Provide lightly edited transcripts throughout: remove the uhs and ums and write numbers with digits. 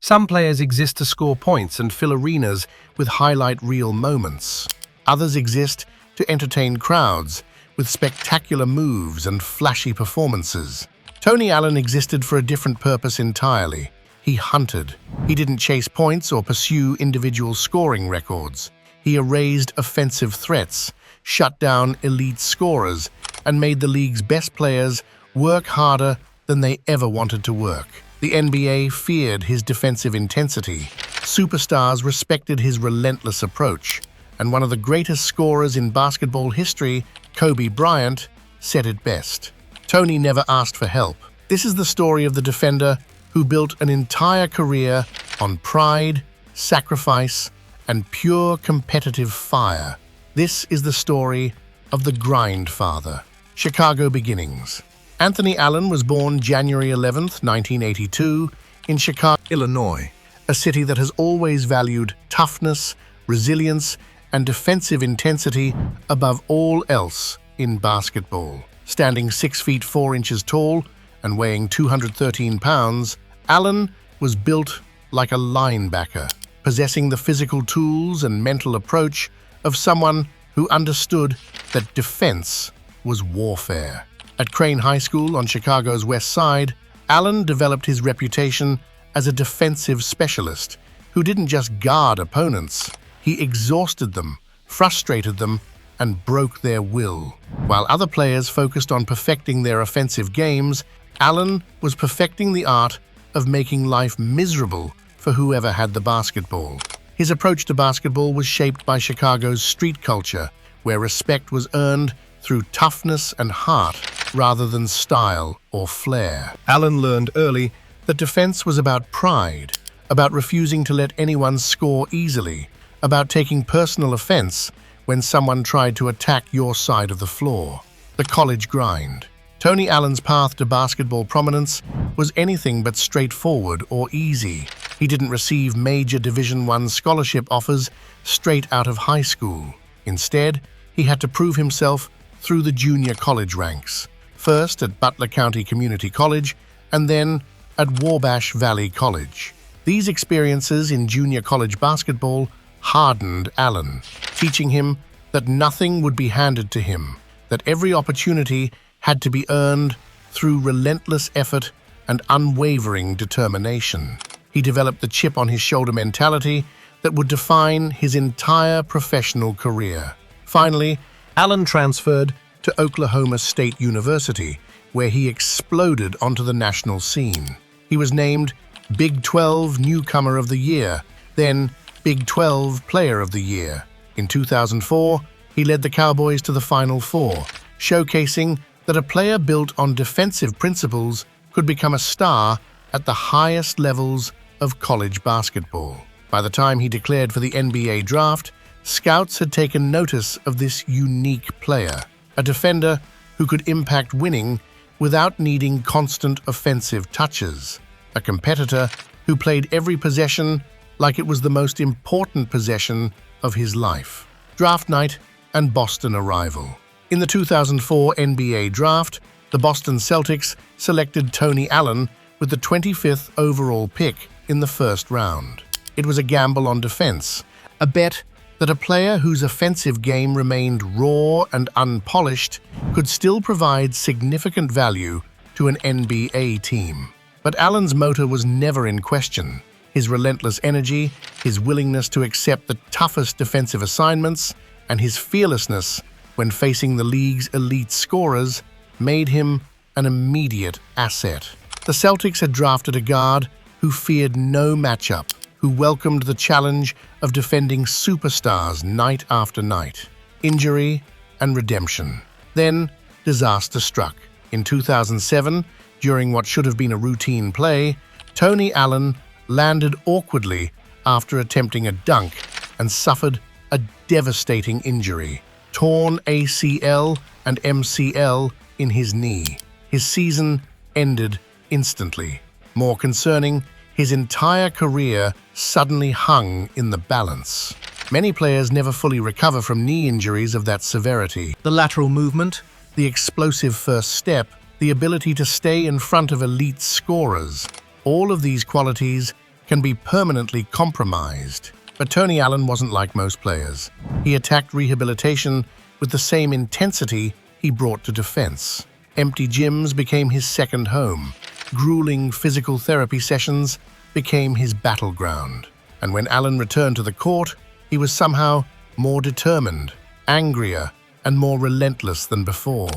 Some players exist to score points and fill arenas with highlight reel moments. Others exist to entertain crowds with spectacular moves and flashy performances. Tony Allen existed for a different purpose entirely. He hunted. He didn't chase points or pursue individual scoring records. He erased offensive threats, shut down elite scorers, and made the league's best players work harder than they ever wanted to work. The NBA feared his defensive intensity. Superstars respected his relentless approach. And one of the greatest scorers in basketball history, Kobe Bryant, said it best. Tony never asked for help. This is the story of the defender who built an entire career on pride, sacrifice, and pure competitive fire. This is the story of the grind father. Chicago beginnings. Anthony Allen was born January 11, 1982, in Chicago, Illinois, a city that has always valued toughness, resilience, and defensive intensity above all else in basketball. Standing 6 feet 4 inches tall and weighing 213 pounds, Allen was built like a linebacker, possessing the physical tools and mental approach of someone who understood that defense was warfare. At Crane High School on Chicago's west side, Allen developed his reputation as a defensive specialist who didn't just guard opponents, he exhausted them, frustrated them, and broke their will. While other players focused on perfecting their offensive games, Allen was perfecting the art of making life miserable for whoever had the basketball. His approach to basketball was shaped by Chicago's street culture, where respect was earned through toughness and heart rather than style or flair. Allen learned early that defense was about pride, about refusing to let anyone score easily, about taking personal offense when someone tried to attack your side of the floor. The college grind. Tony Allen's path to basketball prominence was anything but straightforward or easy. He didn't receive major Division I scholarship offers straight out of high school. Instead, he had to prove himself through the junior college ranks, first at Butler County Community College and then at Wabash Valley College. These experiences in junior college basketball hardened Allen, teaching him that nothing would be handed to him, that every opportunity had to be earned through relentless effort and unwavering determination. He developed the chip on his shoulder mentality that would define his entire professional career. Finally, Allen transferred to Oklahoma State University, where he exploded onto the national scene. He was named Big 12 Newcomer of the Year, then Big 12 Player of the Year. In 2004, he led the Cowboys to the Final Four, showcasing that a player built on defensive principles could become a star at the highest levels of college basketball. By the time he declared for the NBA draft, scouts had taken notice of this unique player, a defender who could impact winning without needing constant offensive touches, a competitor who played every possession like it was the most important possession of his life. Draft night and Boston arrival. In the 2004 NBA draft, the Boston Celtics selected Tony Allen with the 25th overall pick in the first round. It was a gamble on defense, a bet that a player whose offensive game remained raw and unpolished could still provide significant value to an NBA team. But Allen's motor was never in question. His relentless energy, his willingness to accept the toughest defensive assignments, and his fearlessness when facing the league's elite scorers made him an immediate asset. The Celtics had drafted a guard who feared no matchup, who welcomed the challenge of defending superstars night after night. Injury and redemption. Then, disaster struck. In 2007, during what should have been a routine play, Tony Allen landed awkwardly after attempting a dunk and suffered a devastating injury. Torn ACL and MCL in his knee. His season ended instantly. More concerning, his entire career suddenly hung in the balance. Many players never fully recover from knee injuries of that severity. The lateral movement, the explosive first step, the ability to stay in front of elite scorers. All of these qualities can be permanently compromised. But Tony Allen wasn't like most players. He attacked rehabilitation with the same intensity he brought to defense. Empty gyms became his second home. Grueling physical therapy sessions became his battleground. And when Allen returned to the court, he was somehow more determined, angrier, and more relentless than before.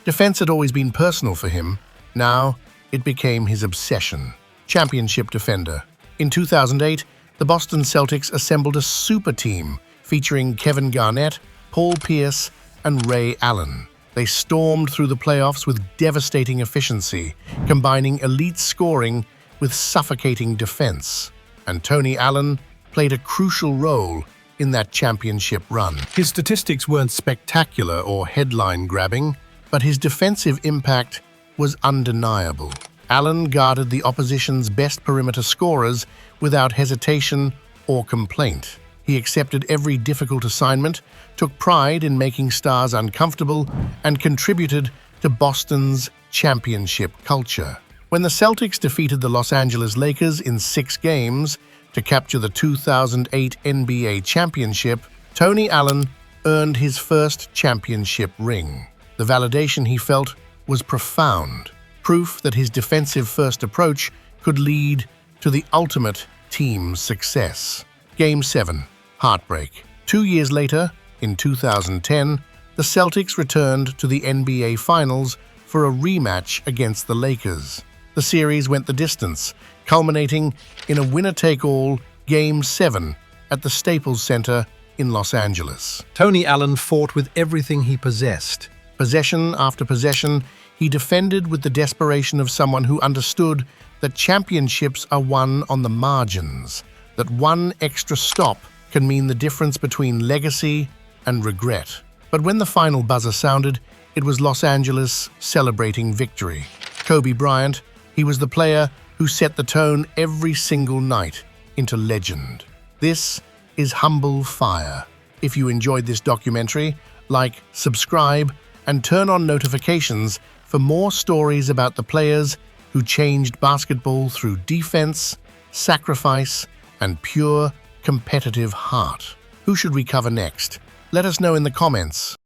Defense had always been personal for him. Now, it became his obsession. Championship defender. In 2008, the Boston Celtics assembled a super team featuring Kevin Garnett, Paul Pierce, and Ray Allen. They stormed through the playoffs with devastating efficiency, combining elite scoring with suffocating defense. And Tony Allen played a crucial role in that championship run. His statistics weren't spectacular or headline-grabbing, but his defensive impact was undeniable. Allen guarded the opposition's best perimeter scorers without hesitation or complaint. He accepted every difficult assignment, took pride in making stars uncomfortable, and contributed to Boston's championship culture. When the Celtics defeated the Los Angeles Lakers in 6 games to capture the 2008 NBA championship, Tony Allen earned his first championship ring. The validation he felt was profound, proof that his defensive-first approach could lead to the ultimate team success. Game 7. Heartbreak. 2 years later, in 2010, the Celtics returned to the NBA Finals for a rematch against the Lakers. The series went the distance, culminating in a winner-take-all Game 7 at the Staples Center in Los Angeles. Tony Allen fought with everything he possessed. Possession after possession, he defended with the desperation of someone who understood that championships are won on the margins, that one extra stop can mean the difference between legacy and regret. But when the final buzzer sounded, it was Los Angeles celebrating victory. Kobe Bryant, he was the player who set the tone every single night into legend. This is Humble Fire. If you enjoyed this documentary, like, subscribe, and turn on notifications for more stories about the players who changed basketball through defense, sacrifice, and pure competitive heart. Who should we cover next? Let us know in the comments.